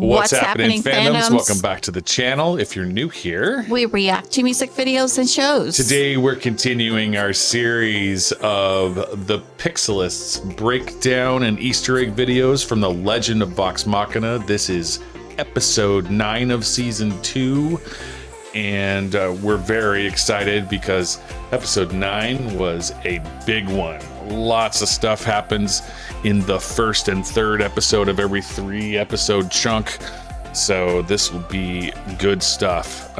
What's happening, fandoms? Welcome back to the channel. If you're new here, we react to music videos and shows. Today we're continuing our series of the Pixelists breakdown and Easter egg videos from the Legend of Vox Machina. This is episode 9 of season 2, and we're very excited because episode 9 was a big one. Lots of stuff happens in the first and third episode of every 3-episode chunk, so this will be good stuff.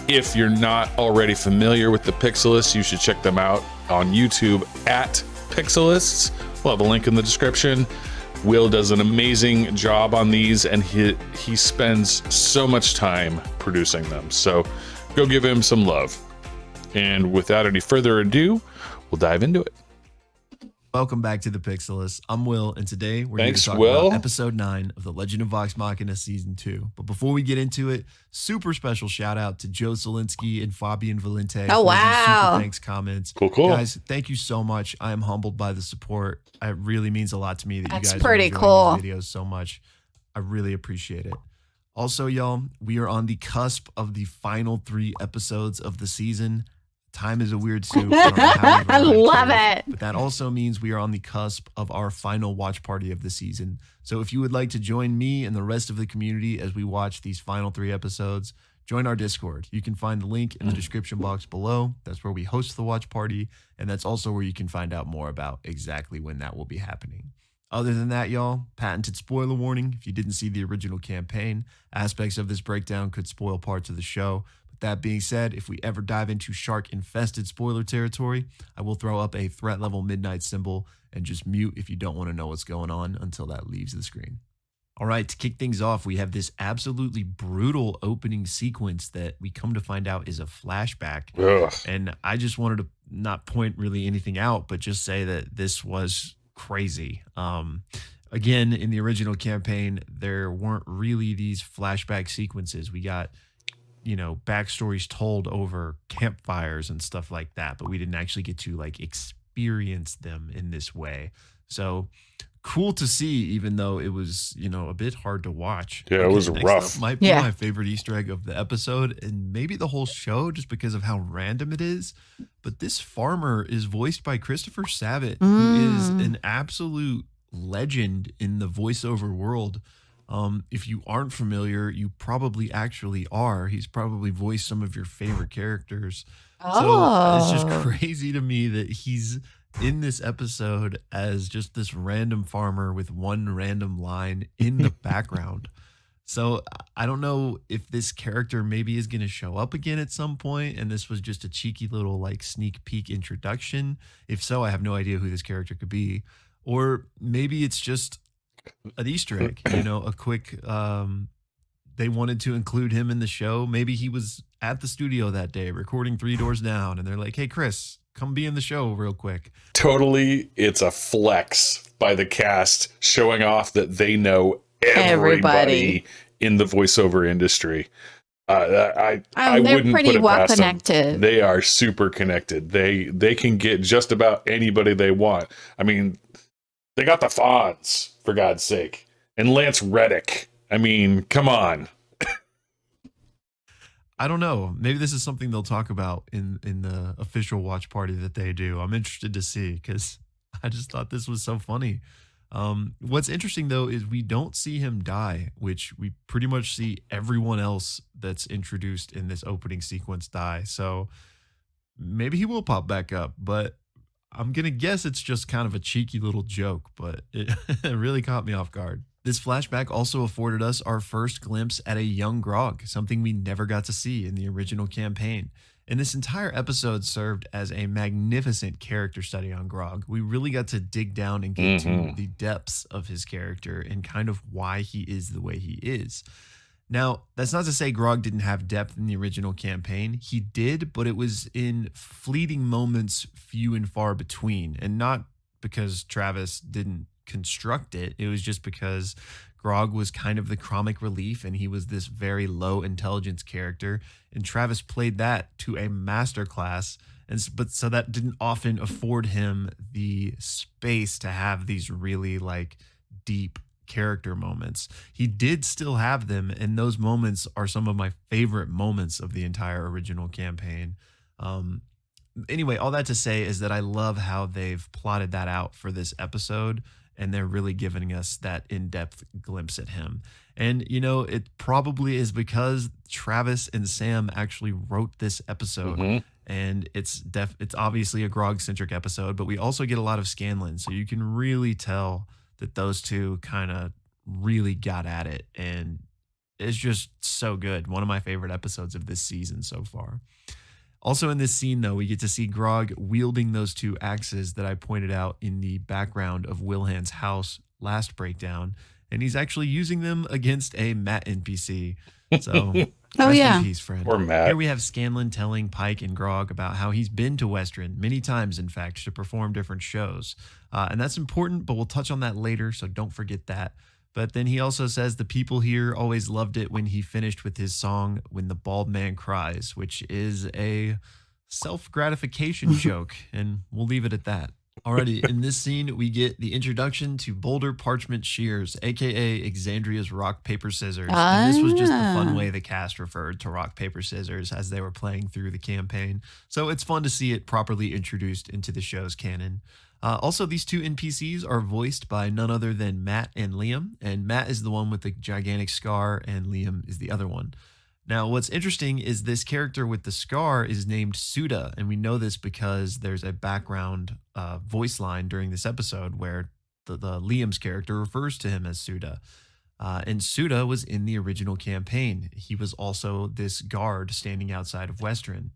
If you're not already familiar with the Pixelists, you should check them out on YouTube at Pixelists. We'll have a link in the description. Will does an amazing job on these, and he spends so much time producing them, so go give him some love. And without any further ado, we'll dive into it. Welcome back to the Pixelists. I'm Will, and today we're going to talk Will. about episode 9 of the Legend of Vox Machina season 2. But before we get into it, super special shout out to Joe Solinsky and Fabian Valente. Oh, wow. Super thanks comments. Cool. Guys, thank you so much. I am humbled by the support. It really means a lot to me that That's you guys pretty are enjoying cool. these videos so much. I really appreciate it. Also, y'all, we are on the cusp of the final 3 episodes of the season. Time is a weird soup. I love it. But that also means we are on the cusp of our final watch party of the season. So if you would like to join me and the rest of the community as we watch these final 3 episodes, join our Discord. You can find the link in the description box below. That's where we host the watch party. And that's also where you can find out more about exactly when that will be happening. Other than that, y'all, patented spoiler warning. If you didn't see the original campaign, aspects of this breakdown could spoil parts of the show. That being said, if we ever dive into shark-infested spoiler territory, I will throw up a threat level midnight symbol and just mute if you don't want to know what's going on until that leaves the screen. All right, to kick things off, we have this absolutely brutal opening sequence that we come to find out is a flashback. Ugh. And I just wanted to not point really anything out, but just say that this was crazy. Again, in the original campaign, there weren't really these flashback sequences. We got backstories told over campfires and stuff like that, but we didn't actually get to experience them in this way. So cool to see, even though it was, a bit hard to watch. Yeah, it was rough. Might be my favorite Easter egg of the episode and maybe the whole show just because of how random it is. But this farmer is voiced by Christopher Sabat, who is an absolute legend in the voiceover world. If you aren't familiar, you probably actually are. He's probably voiced some of your favorite characters. So it's just crazy to me that he's in this episode as just this random farmer with one random line in the background. So I don't know if this character maybe is going to show up again at some point, and this was just a cheeky little sneak peek introduction. If so, I have no idea who this character could be. Or maybe it's just an Easter egg, a quick, they wanted to include him in the show. Maybe he was at the studio that day recording 3 Doors Down, and they're like, hey, Chris, come be in the show real quick. Totally, it's a flex by the cast showing off that they know everybody in the voiceover industry. I wouldn't pretty put it well past connected. them. They are super connected. They can get just about anybody they want. I mean, they got the Fonz, for God's sake, and Lance Reddick. I mean, come on. I don't know. Maybe this is something they'll talk about in the official watch party that they do. I'm interested to see because I just thought this was so funny. What's interesting, though, is we don't see him die, which we pretty much see everyone else that's introduced in this opening sequence die. So maybe he will pop back up, but I'm going to guess it's just kind of a cheeky little joke, but it really caught me off guard. This flashback also afforded us our first glimpse at a young Grog, something we never got to see in the original campaign. And this entire episode served as a magnificent character study on Grog. We really got to dig down and get to the depths of his character and kind of why he is the way he is. Now, that's not to say Grog didn't have depth in the original campaign. He did, but it was in fleeting moments, few and far between. And not because Travis didn't construct it. It was just because Grog was kind of the comic relief and he was this very low intelligence character. And Travis played that to a masterclass. But so that didn't often afford him the space to have these really deep character moments. He did still have them, and those moments are some of my favorite moments of the entire original campaign. Anyway, all that to say is that I love how they've plotted that out for this episode, and they're really giving us that in-depth glimpse at him. And, it probably is because Travis and Sam actually wrote this episode. And it's obviously a Grog-centric episode, but we also get a lot of Scanlan. So you can really tell that those two kind of really got at it. And it's just so good. One of my favorite episodes of this season so far. Also in this scene, though, we get to see Grog wielding those two axes that I pointed out in the background of Wilhan's house last breakdown. And he's actually using them against a Matt NPC. So, rest in peace, friend. Or Matt. Here we have Scanlan telling Pike and Grog about how he's been to Western many times, in fact, to perform different shows. And that's important, but we'll touch on that later, so don't forget that. But then he also says the people here always loved it when he finished with his song, When the Bald Man Cries, which is a self-gratification joke, and we'll leave it at that. Alrighty, in this scene, we get the introduction to Boulder Parchment Shears, a.k.a. Exandria's Rock, Paper, Scissors. And this was just the fun way the cast referred to Rock, Paper, Scissors as they were playing through the campaign. So it's fun to see it properly introduced into the show's canon. Also, these two NPCs are voiced by none other than Matt and Liam. And Matt is the one with the gigantic scar, and Liam is the other one. Now, what's interesting is this character with the scar is named Suda, and we know this because there's a background voice line during this episode where the Liam's character refers to him as Suda. And Suda was in the original campaign. He was also this guard standing outside of Western.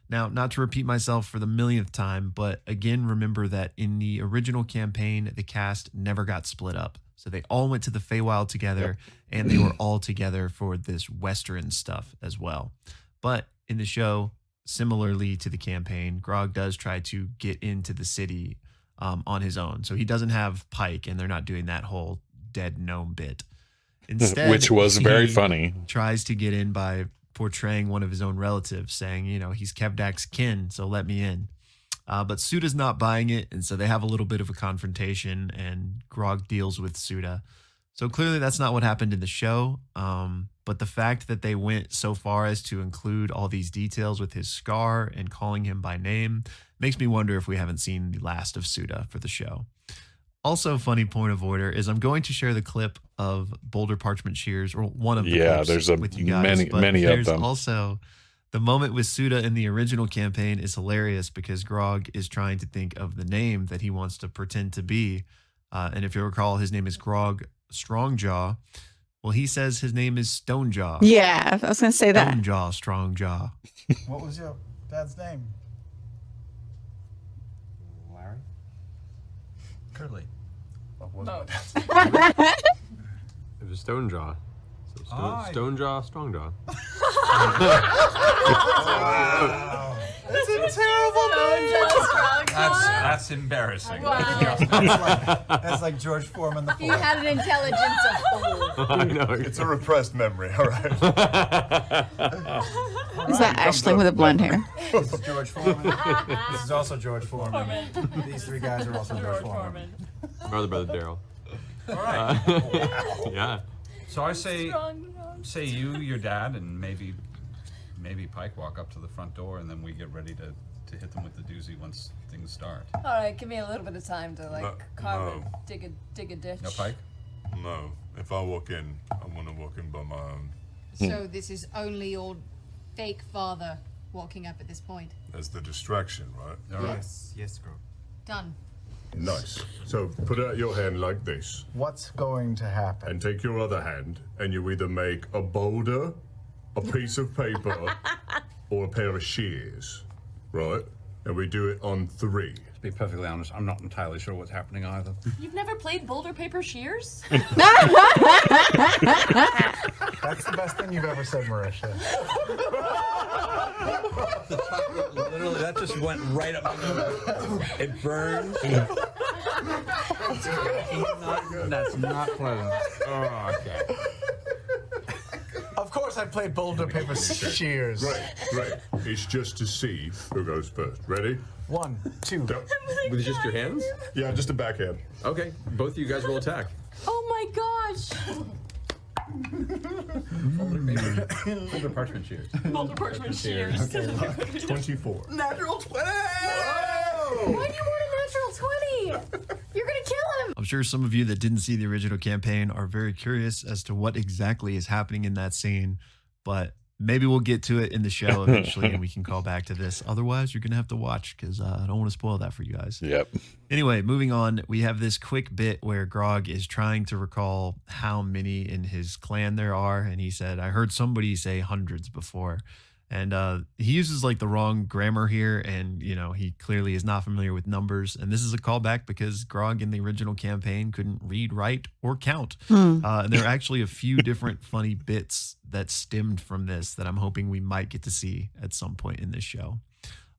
Now, not to repeat myself for the millionth time, but again, remember that in the original campaign, the cast never got split up. So they all went to the Feywild together, and they were all together for this Western stuff as well. But in the show, similarly to the campaign, Grog does try to get into the city on his own. So he doesn't have Pike, and they're not doing that whole dead gnome bit. Instead, which was very funny. Tries to get in by portraying one of his own relatives, saying, he's Kevdak's kin, so let me in. But Suda's not buying it, and so they have a little bit of a confrontation, and Grog deals with Suda. So clearly that's not what happened in the show, but the fact that they went so far as to include all these details with his scar and calling him by name makes me wonder if we haven't seen the last of Suda for the show. Also, funny point of order is I'm going to share the clip of Boulder Parchment Shears, or one of the clips there's with you guys. many of them. Also, the moment with Suda in the original campaign is hilarious because Grog is trying to think of the name that he wants to pretend to be. And if you recall, his name is Grog Strongjaw. Well, he says his name is Stonejaw. Yeah, I was going to say that. Stonejaw, Strongjaw. What was your dad's name? Larry? Curly. What was No. my dad's name? It was Stonejaw. So Stonejaw, Strongjaw. Wow. That's a terrible name. That's embarrassing. Wow. That's like George Foreman the You Fourth. had an intelligence of four. I know. It's a repressed memory, all right. Is that Ashley with the blonde hair? This is George Foreman. This is also George Foreman. These three guys are also George Foreman. Brother Daryl. All right. Yeah. So I say you, your dad, and maybe Pike walk up to the front door, and then we get ready to hit them with the doozy once things start. All right, give me a little bit of time to carve it, dig a ditch. No, Pike? No, if I walk in, I'm gonna walk in by my own. So this is only your fake father walking up at this point. That's the distraction, right? All right. Yes, Grog. Done. Nice. So put out your hand like this, What's going to happen? and take your other hand, and you either make a boulder, a piece of paper, or a pair of shears, right? And we do it on 3. To be perfectly honest, I'm not entirely sure what's happening either. You've never played Boulder Paper Shears? That's the best thing you've ever said, Marisha. Literally, that just went right up my nose. It burned. That's not pleasant. Oh, okay. Of course I played Boulder Paper Shears. Right. It's just to see who goes first. Ready? 1, 2. Go. With just your hands? Yeah, just a backhand. Okay. Both of you guys will attack. Oh my gosh! Folder parchment shears. Boulder Parchment Shears. Okay, 24. Natural 20! Why do you want a natural 20? You're gonna kill him! I'm sure some of you that didn't see the original campaign are very curious as to what exactly is happening in that scene, but maybe we'll get to it in the show eventually and we can call back to this. Otherwise, you're going to have to watch because I don't want to spoil that for you guys. Yep. Anyway, moving on, we have this quick bit where Grog is trying to recall how many in his clan there are. And he said, I heard somebody say hundreds before. And he uses like the wrong grammar here. And, you know, he clearly is not familiar with numbers. And this is a callback because Grog in the original campaign couldn't read, write, or count. And there are actually a few different funny bits that stemmed from this that I'm hoping we might get to see at some point in this show.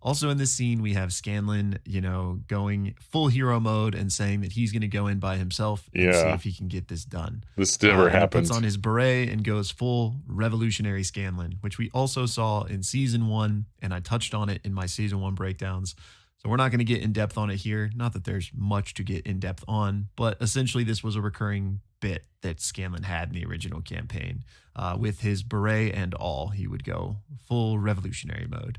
Also in this scene, we have Scanlan, you know, going full hero mode and saying that he's going to go in by himself and see if he can get this done. This never happened. He puts on his beret and goes full revolutionary Scanlan, which we also saw in season 1, and I touched on it in my season 1 breakdowns. So we're not going to get in depth on it here. Not that there's much to get in depth on, but essentially this was a recurring bit that Scanlan had in the original campaign. With his beret and all, he would go full revolutionary mode.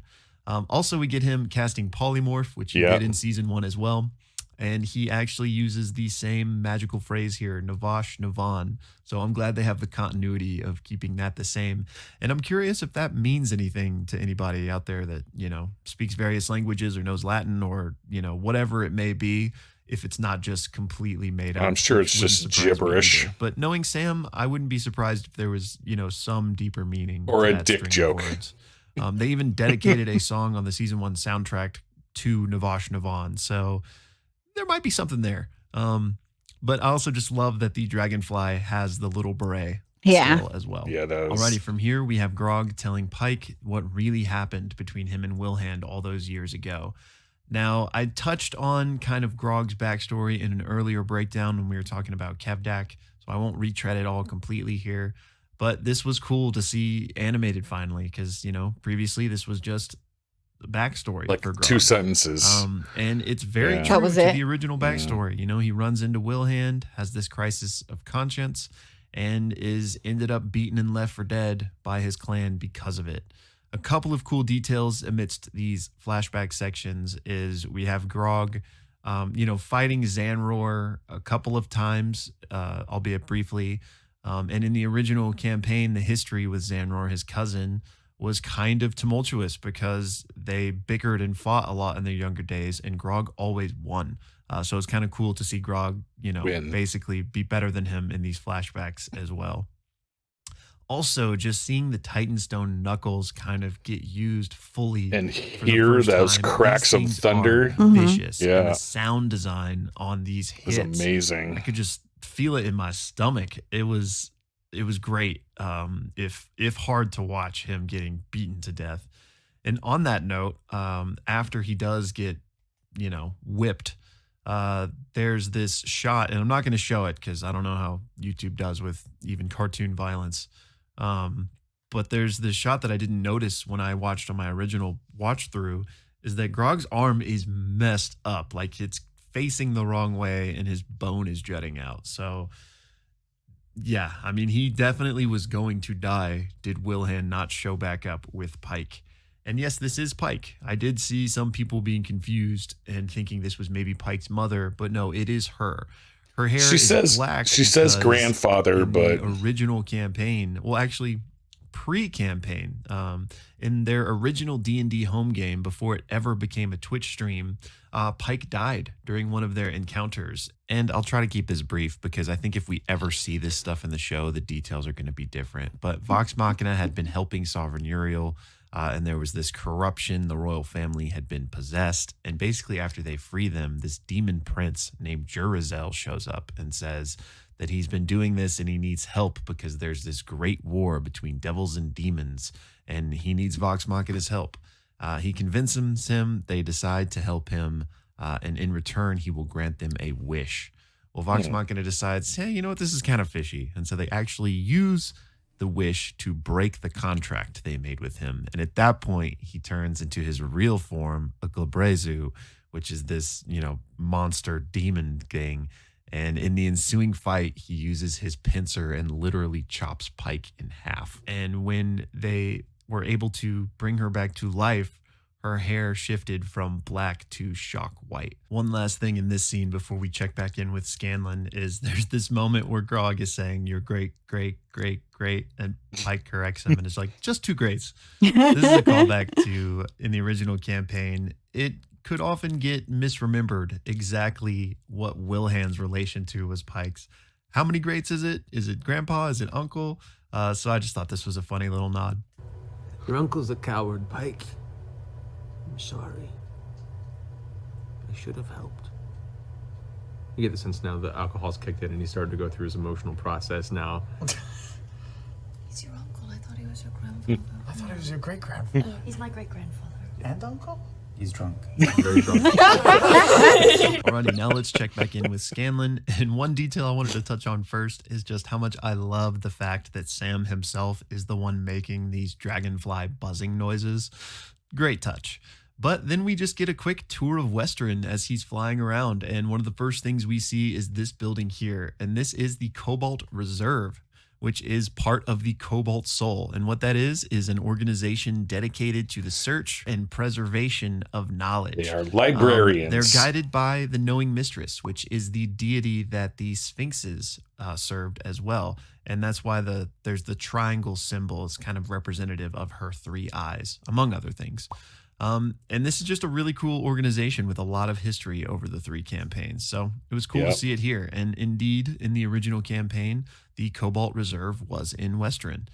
Also, we get him casting polymorph, which he did in season 1 as well. And he actually uses the same magical phrase here, Navash Navan. So I'm glad they have the continuity of keeping that the same. And I'm curious if that means anything to anybody out there that, you know, speaks various languages or knows Latin or, you know, whatever it may be, if it's not just completely made up. I'm sure it's just gibberish. But knowing Sam, I wouldn't be surprised if there was, you know, some deeper meaning. Or a dick joke. They even dedicated a song on the season 1 soundtrack to Navash Navan. So there might be something there. But I also just love that the dragonfly has the little beret still as well. Yeah, that was... Alrighty, from here we have Grog telling Pike what really happened between him and Wilhand all those years ago. Now, I touched on kind of Grog's backstory in an earlier breakdown when we were talking about Kevdak, so I won't retread it all completely here. But this was cool to see animated finally because, you know, previously this was just the backstory. Like for Grog. 2 sentences. And it's very true to the original backstory. You know, he runs into Wilhand, has this crisis of conscience, and is ended up beaten and left for dead by his clan because of it. A couple of cool details amidst these flashback sections is we have Grog, you know, fighting Zanror a couple of times, albeit briefly. And in the original campaign, the history with Zanror, his cousin, was kind of tumultuous because they bickered and fought a lot in their younger days, and Grog always won. So it's kind of cool to see Grog, you know, basically be better than him in these flashbacks as well. Also, just seeing the Titanstone knuckles kind of get used fully and hear those cracks of thunder. Vicious. And the sound design on these hits was amazing. I could just feel it in my stomach. It was great. If hard to watch him getting beaten to death. And on that note, after he does get, you know, whipped, there's this shot, and I'm not going to show it because I don't know how YouTube does with even cartoon violence. But there's this shot that I didn't notice when I watched on my original watch through, is that Grog's arm is messed up. Like it's facing the wrong way and his bone is jutting out. So yeah, I mean, he definitely was going to die did Wilhand not show back up with Pike. And yes, this is Pike. I did see some people being confused and thinking this was maybe Pike's mother, but no, it is her. Her hair is black. She says grandfather, but the original campaign, well, actually pre-campaign, in their original D&D home game before it ever became a Twitch stream, Pike died during one of their encounters. And I'll try to keep this brief because I think if we ever see this stuff in the show, the details are going to be different. But Vox Machina had been helping Sovereign Uriel, and there was this corruption. The royal family had been possessed. And basically after they free them, this demon prince named Jurazel shows up and says that he's been doing this and he needs help because there's this great war between devils and demons, and he needs Vox Machina's help. He convinces him, they decide to help him, and in return, he will grant them a wish. Well, Vox Machina decides, hey, you know what, this is kind of fishy. And so they actually use the wish to break the contract they made with him. And at that point, he turns into his real form, a Glabrezu, which is this, you know, monster demon thing. And in the ensuing fight, he uses his pincer and literally chops Pike in half. And when they were able to bring her back to life, her hair shifted from black to shock white. One last thing in this scene before we check back in with Scanlan is there's this moment where Grog is saying, "You're great, great, great, great," and Pike corrects him and it's like, "Just two greats." This is a callback to, in the original campaign, it could often get misremembered exactly what Wilham's relation to was Pike's. How many greats is it? Is it grandpa? Is it uncle? So I just thought this was a funny little nod. Your uncle's a coward, Pike. I'm sorry. I should have helped. You get the sense now that alcohol's kicked in and he started to go through his emotional process now. He's your uncle. I thought he was your grandfather. I thought he was your great-grandfather. He's my great-grandfather. And uncle? He's drunk. Very drunk. Alrighty, now let's check back in with Scanlan. And one detail I wanted to touch on first is just how much I love the fact that Sam himself is the one making these dragonfly buzzing noises. Great touch. But then we just get a quick tour of Western as he's flying around. And one of the first things we see is this building here. And this is the Cobalt Reserve, which is part of the Cobalt Soul. And what that is an organization dedicated to the search and preservation of knowledge. They are librarians. They're guided by the Knowing Mistress, which is the deity that the Sphinxes served as well. And that's why there's the triangle symbol is kind of representative of her three eyes, among other things. And this is just a really cool organization with a lot of history over the three campaigns. So it was cool to see it here. And indeed, in the original campaign, the Cobalt Reserve was in Western.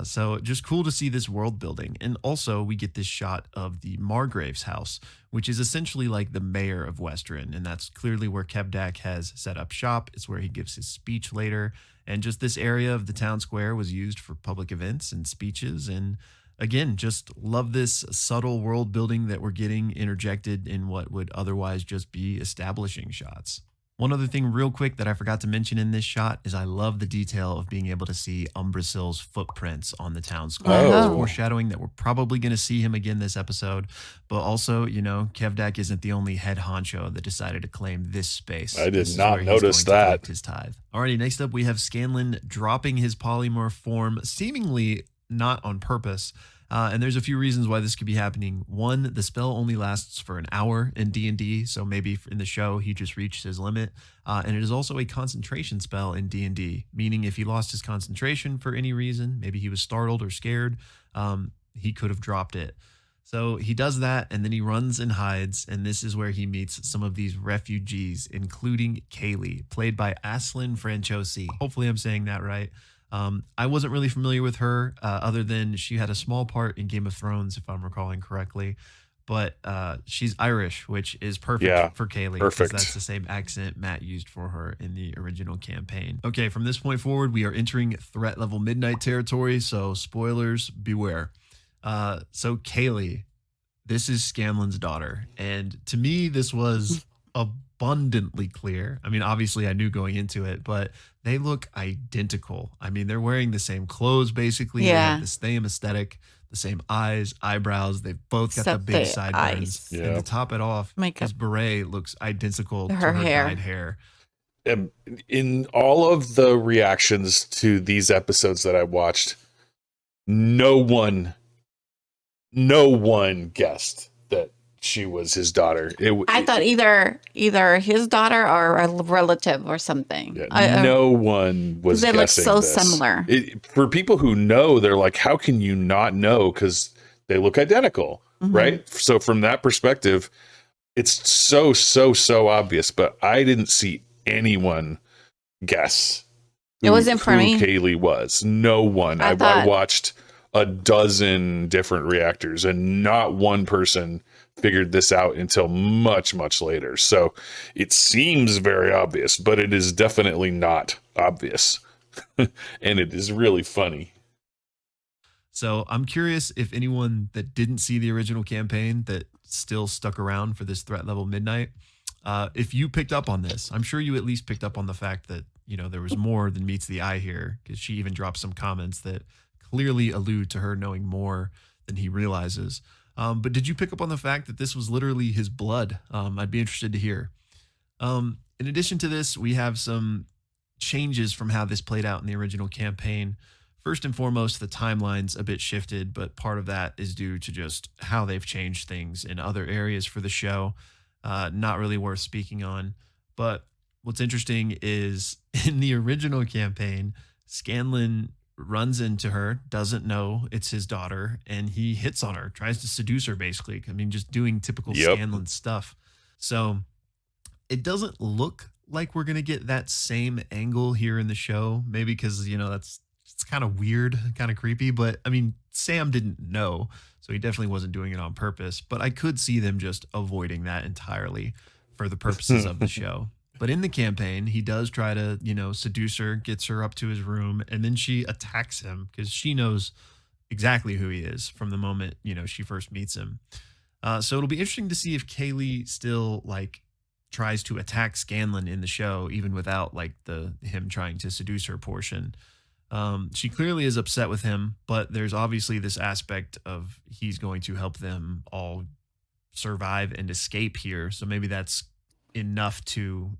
So just cool to see this world building. And also we get this shot of the Margrave's house, which is essentially like the mayor of Western. And that's clearly where Kevdak has set up shop. It's where he gives his speech later. And just this area of the town square was used for public events and speeches. And again, just love this subtle world building that we're getting interjected in what would otherwise just be establishing shots. One other thing real quick that I forgot to mention in this shot is I love the detail of being able to see Umbrasyl's footprints on the town square. It's foreshadowing that we're probably going to see him again this episode. But also, you know, Kevdak isn't the only head honcho that decided to claim this space. I did not notice that. His tithe. Alrighty, next up we have Scanlan dropping his polymorph form, seemingly not on purpose. And there's a few reasons why this could be happening. One, the spell only lasts for an hour in D&D, so maybe in the show he just reached his limit. And it is also a concentration spell in D&D, meaning if he lost his concentration for any reason, maybe he was startled or scared, he could have dropped it. So he does that, and then he runs and hides, and this is where he meets some of these refugees, including Keylith, played by Ashlyn Franchosi. Hopefully I'm saying that right. I wasn't really familiar with her other than she had a small part in Game of Thrones, if I'm recalling correctly. But she's Irish, which is perfect for Keylith. Perfect. That's the same accent Matt used for her in the original campaign. Okay, from this point forward, we are entering threat level midnight territory, so spoilers, beware. So Keylith, this is Scanlan's daughter. And to me, this was abundantly clear. I mean, obviously I knew going into it, but they look identical. I mean, they're wearing the same clothes, basically. They have the same aesthetic, the same eyes, eyebrows. They've both got the big sideburns. And to top it off, his beret looks identical to her dyed hair. In all of the reactions to these episodes that I watched, no one guessed that she was his daughter. I thought either his daughter or a relative or something. No one was guessing this. They look so similar. For people who know, they're like, how can you not know? Because they look identical, right? So from that perspective, it's so obvious. But I didn't see anyone guess it wasn't for me. Who Keylith was. No one. I watched a dozen different reactors, and not one person figured this out until much later. So it seems very obvious, but it is definitely not obvious. And it is really funny. So I'm curious if anyone that didn't see the original campaign that still stuck around for this threat level midnight, if you picked up on this. I'm sure you at least picked up on the fact that, you know, there was more than meets the eye here, because she even dropped some comments that clearly allude to her knowing more than he realizes. But did you pick up on the fact that this was literally his blood? I'd be interested to hear. In addition to this, we have some changes from how this played out in the original campaign. First and foremost, the timeline's a bit shifted, but part of that is due to just how they've changed things in other areas for the show. Not really worth speaking on. But what's interesting is in the original campaign, Scanlan runs into her, doesn't know it's his daughter, and he hits on her, tries to seduce her, basically. I mean, just doing typical Scanlan stuff. So it doesn't look like we're going to get that same angle here in the show. Maybe because, it's kind of weird, kind of creepy. But, I mean, Sam didn't know, so he definitely wasn't doing it on purpose. But I could see them just avoiding that entirely for the purposes of the show. But in the campaign, he does try to, seduce her, gets her up to his room, and then she attacks him because she knows exactly who he is from the moment, she first meets him. So it'll be interesting to see if Kaylee still, tries to attack Scanlan in the show, even without, him trying to seduce her portion. She clearly is upset with him, but there's obviously this aspect of he's going to help them all survive and escape here. So maybe that's enough to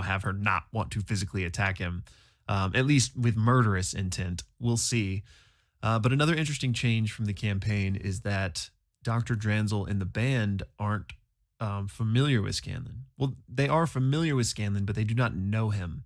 have her not want to physically attack him, at least with murderous intent. We'll see. But another interesting change from the campaign is that Dr. Dranzel and the band aren't familiar with Scanlan. Well, they are familiar with Scanlan, but they do not know him.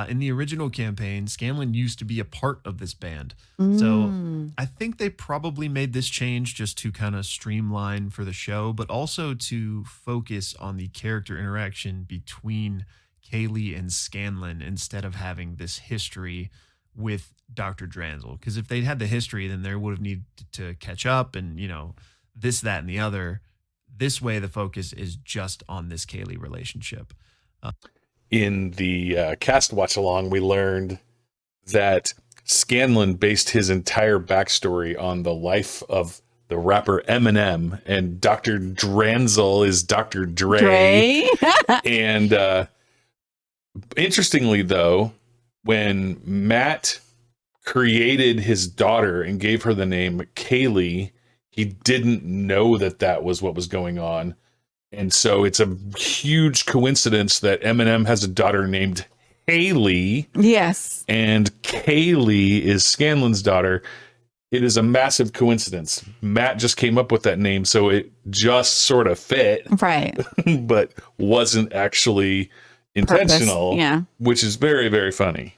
In the original campaign, Scanlan used to be a part of this band. So I think they probably made this change just to kind of streamline for the show, but also to focus on the character interaction between Kaylee and Scanlan instead of having this history with Dr. Dranzel. Because if they'd had the history, then there would have needed to catch up and, this, that, and the other. This way, the focus is just on this Kaylee relationship. In the cast watch along, we learned that Scanlan based his entire backstory on the life of the rapper Eminem, and Dr. Dranzel is Dr. Dre. And interestingly, though, when Matt created his daughter and gave her the name Kaylee, he didn't know that was what was going on. And so it's a huge coincidence that Eminem has a daughter named Haley. Yes. And Kaylee is Scanlan's daughter. It is a massive coincidence. Matt just came up with that name, so it just sort of fit. Right. But wasn't actually intentional. Purpose, yeah. Which is very, very funny.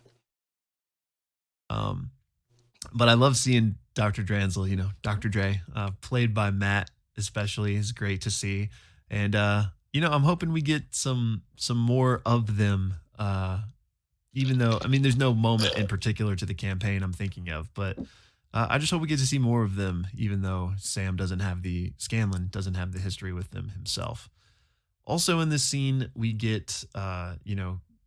But I love seeing Dr. Dranzel, Dr. Dre, played by Matt especially, is great to see. And, I'm hoping we get some more of them, even though, there's no moment in particular to the campaign I'm thinking of, but I just hope we get to see more of them, even though Scanlan doesn't have the history with them himself. Also in this scene, we get,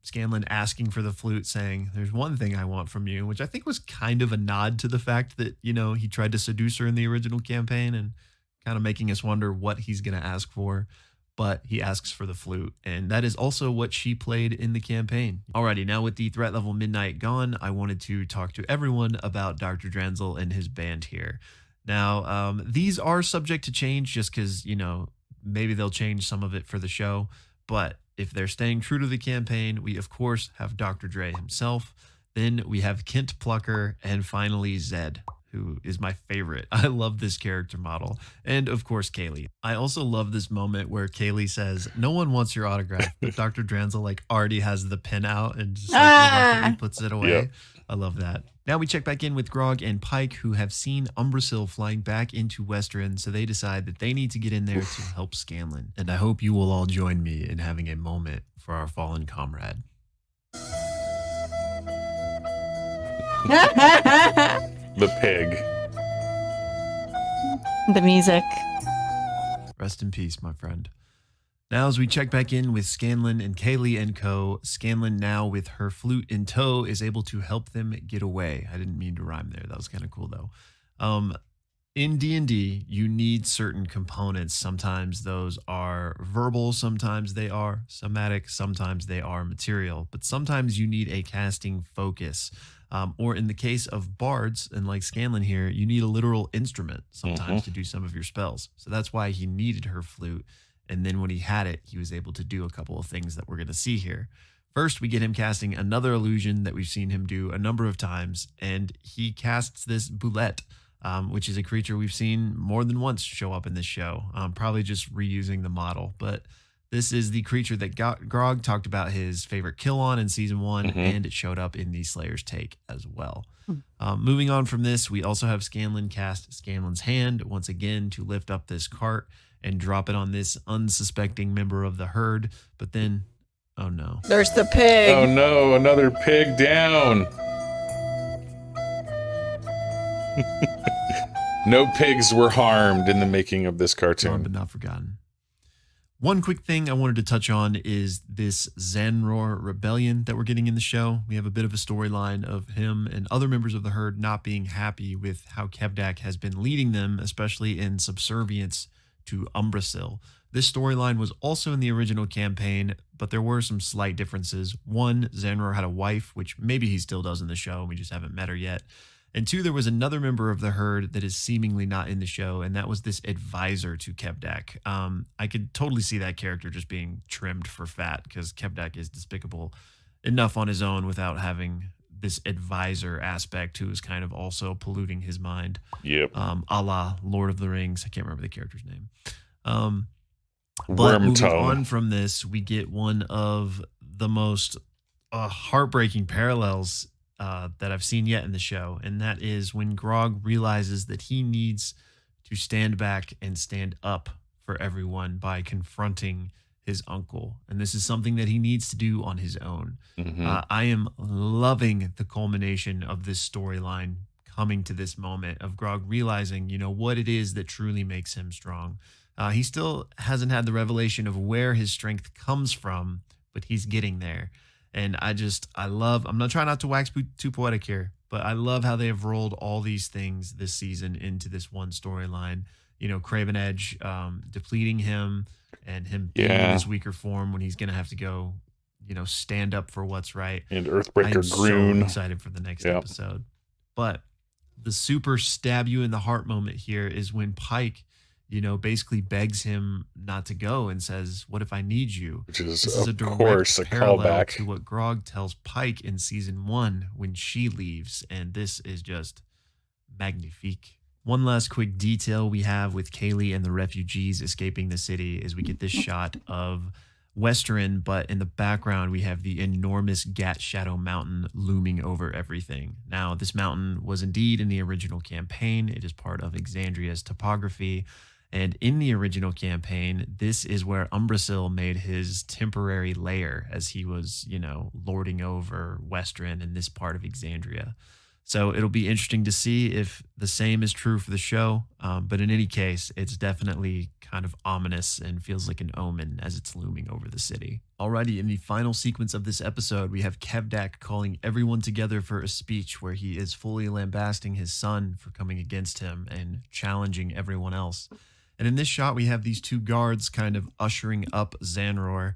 Scanlan asking for the flute, saying, "There's one thing I want from you," which I think was kind of a nod to the fact that, he tried to seduce her in the original campaign and kind of making us wonder what he's going to ask for. But he asks for the flute, and that is also what she played in the campaign. Alrighty, now with the threat level midnight gone, I wanted to talk to everyone about Dr. Dranzel and his band here. Now, these are subject to change just because, maybe they'll change some of it for the show. But if they're staying true to the campaign, we, of course, have Dr. Dre himself. Then we have Kent Plucker, and finally Zed, who is my favorite. I love this character model. And of course, Kaylee. I also love this moment where Kaylee says, "No one wants your autograph," but Dr. Dranzel already has the pen out and just reluctantly puts it away. Yep. I love that. Now we check back in with Grog and Pike, who have seen Umbrasyl flying back into Western, so they decide that they need to get in there to help Scanlan. And I hope you will all join me in having a moment for our fallen comrade. The pig. The music. Rest in peace, my friend. Now, as we check back in with Scanlan and Kaylee and co., Scanlan, now with her flute in tow, is able to help them get away. I didn't mean to rhyme there. That was kind of cool, though. In D&D, you need certain components. Sometimes those are verbal, sometimes they are somatic, sometimes they are material, but sometimes you need a casting focus. Or in the case of bards, and like Scanlan here, you need a literal instrument sometimes to do some of your spells. So that's why he needed her flute. And then when he had it, he was able to do a couple of things that we're going to see here. First, we get him casting another illusion that we've seen him do a number of times, and he casts this Boulette, which is a creature we've seen more than once show up in this show, probably just reusing the model. But this is the creature that Grog talked about his favorite kill on in season 1, and it showed up in the Slayer's Take as well. Moving on from this, we also have Scanlan cast Scanlan's Hand once again to lift up this cart and drop it on this unsuspecting member of the herd. But then, oh no. There's the pig. Oh no, another pig down. No pigs were harmed in the making of this cartoon. But not forgotten. One quick thing I wanted to touch on is this Zanror rebellion that we're getting in the show. We have a bit of a storyline of him and other members of the herd not being happy with how Kevdak has been leading them, especially in subservience to Umbrasyl. This storyline was also in the original campaign, but there were some slight differences. One, Zanror had a wife, which maybe he still does in the show, and we just haven't met her yet. And two, there was another member of the herd that is seemingly not in the show, and that was this advisor to Kevdak. I could totally see that character just being trimmed for fat, because Kevdak is despicable enough on his own without having this advisor aspect who is kind of also polluting his mind. Yep. A la Lord of the Rings. I can't remember the character's name. But moving on from this, we get one of the most heartbreaking parallels that I've seen yet in the show, and that is when Grog realizes that he needs to stand back and stand up for everyone by confronting his uncle, and this is something that he needs to do on his own. I am loving the culmination of this storyline coming to this moment of Grog realizing, what it is that truly makes him strong. He still hasn't had the revelation of where his strength comes from, but he's getting there. And I'm not trying not to wax too poetic here, but I love how they have rolled all these things this season into this one storyline. Craven Edge depleting him and him being in his weaker form when he's going to have to go, stand up for what's right. And Earthbreaker I'm Groon. so excited for the next episode. But the super stab you in the heart moment here is when Pike, basically begs him not to go and says, "What if I need you?" Which is, this is of course, a parallel callback to what Grog tells Pike in season 1 when she leaves. And this is just magnifique. One last quick detail we have with Kaylee and the refugees escaping the city is we get this shot of Westerin, but in the background we have the enormous Gat Shadow Mountain looming over everything. Now, this mountain was indeed in the original campaign. It is part of Exandria's topography. And in the original campaign, this is where Umbrasyl made his temporary lair as he was, lording over Westerin in this part of Exandria. So it'll be interesting to see if the same is true for the show. But in any case, it's definitely kind of ominous and feels like an omen as it's looming over the city. Alrighty, in the final sequence of this episode, we have Kevdak calling everyone together for a speech where he is fully lambasting his son for coming against him and challenging everyone else. And in this shot, we have these two guards kind of ushering up Zanror,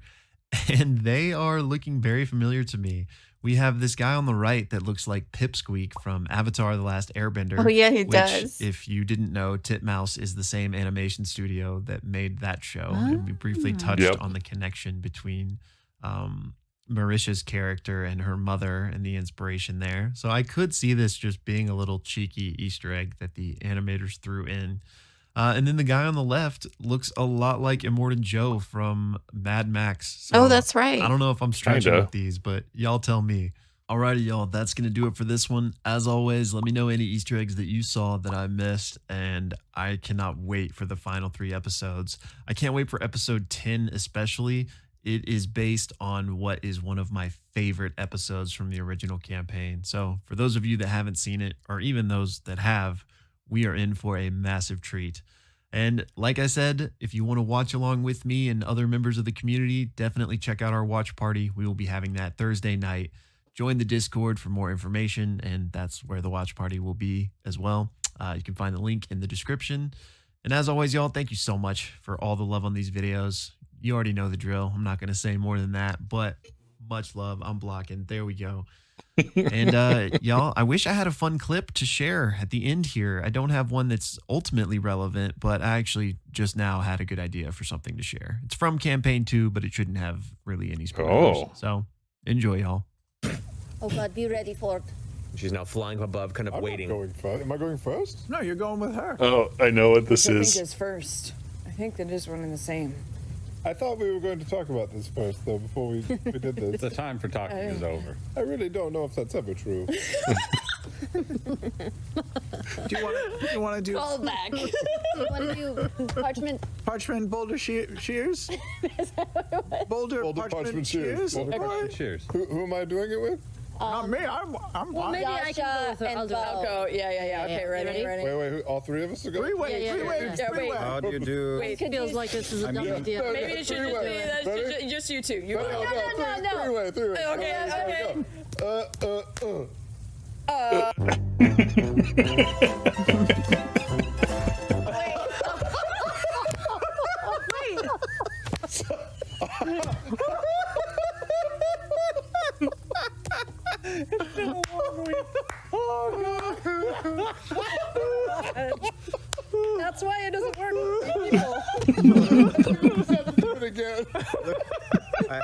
and they are looking very familiar to me. We have this guy on the right that looks like Pipsqueak from Avatar: The Last Airbender. Oh, yeah, he which, does. If you didn't know, Titmouse is the same animation studio that made that show. And we briefly touched on the connection between Marisha's character and her mother and the inspiration there. So I could see this just being a little cheeky Easter egg that the animators threw in. And then the guy on the left looks a lot like Immortan Joe from Mad Max. So that's right. I don't know if I'm stretching with these, but y'all tell me. Alrighty, y'all, that's going to do it for this one. As always, let me know any Easter eggs that you saw that I missed, and I cannot wait for the final 3 episodes. I can't wait for episode 10 especially. It is based on what is one of my favorite episodes from the original campaign. So for those of you that haven't seen it, or even those that have, we are in for a massive treat. And like I said, if you want to watch along with me and other members of the community, definitely check out our watch party. We will be having that Thursday night. Join the Discord for more information, and that's where the watch party will be as well. You can find the link in the description. And as always, y'all, thank you so much for all the love on these videos. You already know the drill. I'm not going to say more than that, but much love. I'm blocking. There we go. And y'all, I wish I had a fun clip to share at the end here. I don't have one that's ultimately relevant, but I actually just now had a good idea for something to share. It's from campaign 2, but it shouldn't have really any spoilers. Oh. So enjoy, y'all. Oh God, be ready for it. She's now flying above, kind of waiting. Going first. Am I going first? No, you're going with her. Oh, I know what this I think is. is first. I think that is one and the same. I thought we were going to talk about this first, though, before we did this. The time for talking is over. I really don't know if that's ever true. Do you want to do Call back. Want to do parchment boulder shears? Boulder parchment shears? Boulder parchment Cheers. Who am I doing it with? Not me. I'm well, fine. maybe I can go with her. I'll do I'll go. Yeah. Okay, ready? Wait, who, all three of us are going? Three-way. Yeah, wait. How do you do? Wait, Feels like this is a dumb idea. maybe it should just be Ready? just you two. You No. Three-way. Okay. That's why it doesn't work with people. Do it again.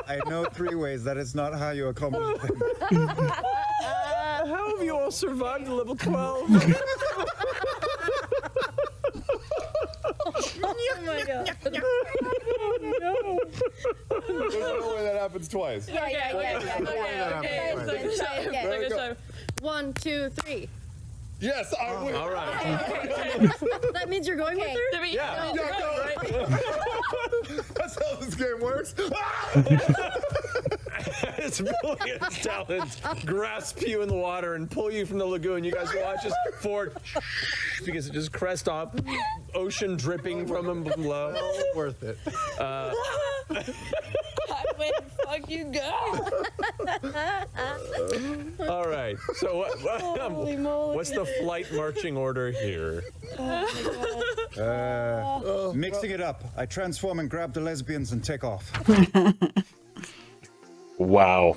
I know 3 ways. That is not how you accomplish them. How have you all survived to level 12? Oh my god. There's no way that happens twice. Yeah. Okay. There we go. 1, 2, 3. Yes, I win. All right. That means you're going with her? Yeah, go. That's how this game works. It's brilliant talent. Grasp you in the water and pull you from the lagoon. You guys watch as Ford because it just crest off, ocean dripping from him below. Well worth it. I win. Fuck you guys. All right. So what's the flight marching order here? Mixing it up. I transform and grab the lesbians and take off. Wow,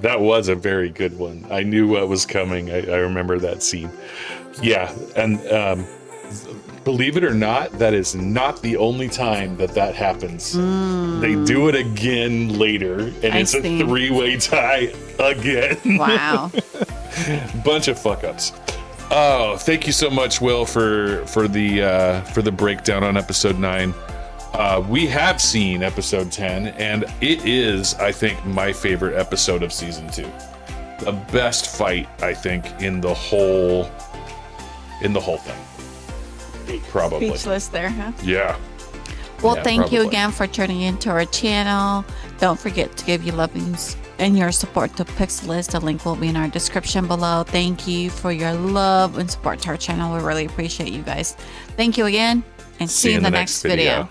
that was a very good one. I knew what was coming. I remember that scene. Yeah, and believe it or not, that is not the only time that happens. They do it again later, and it's a 3-way tie again. Wow. Bunch of fuck ups. Oh, thank you so much, Will, for the breakdown on episode 9. We have seen episode 10, and it is, I think, my favorite episode of season 2. The best fight, I think, in the whole thing. Probably. Speechless there, huh? Yeah. Well, Yeah, thank you probably. again for tuning into our channel. Don't forget to give your lovings and your support to Pixelists. The link will be in our description below. Thank you for your love and support to our channel. We really appreciate you guys. Thank you again, and see you in the next video.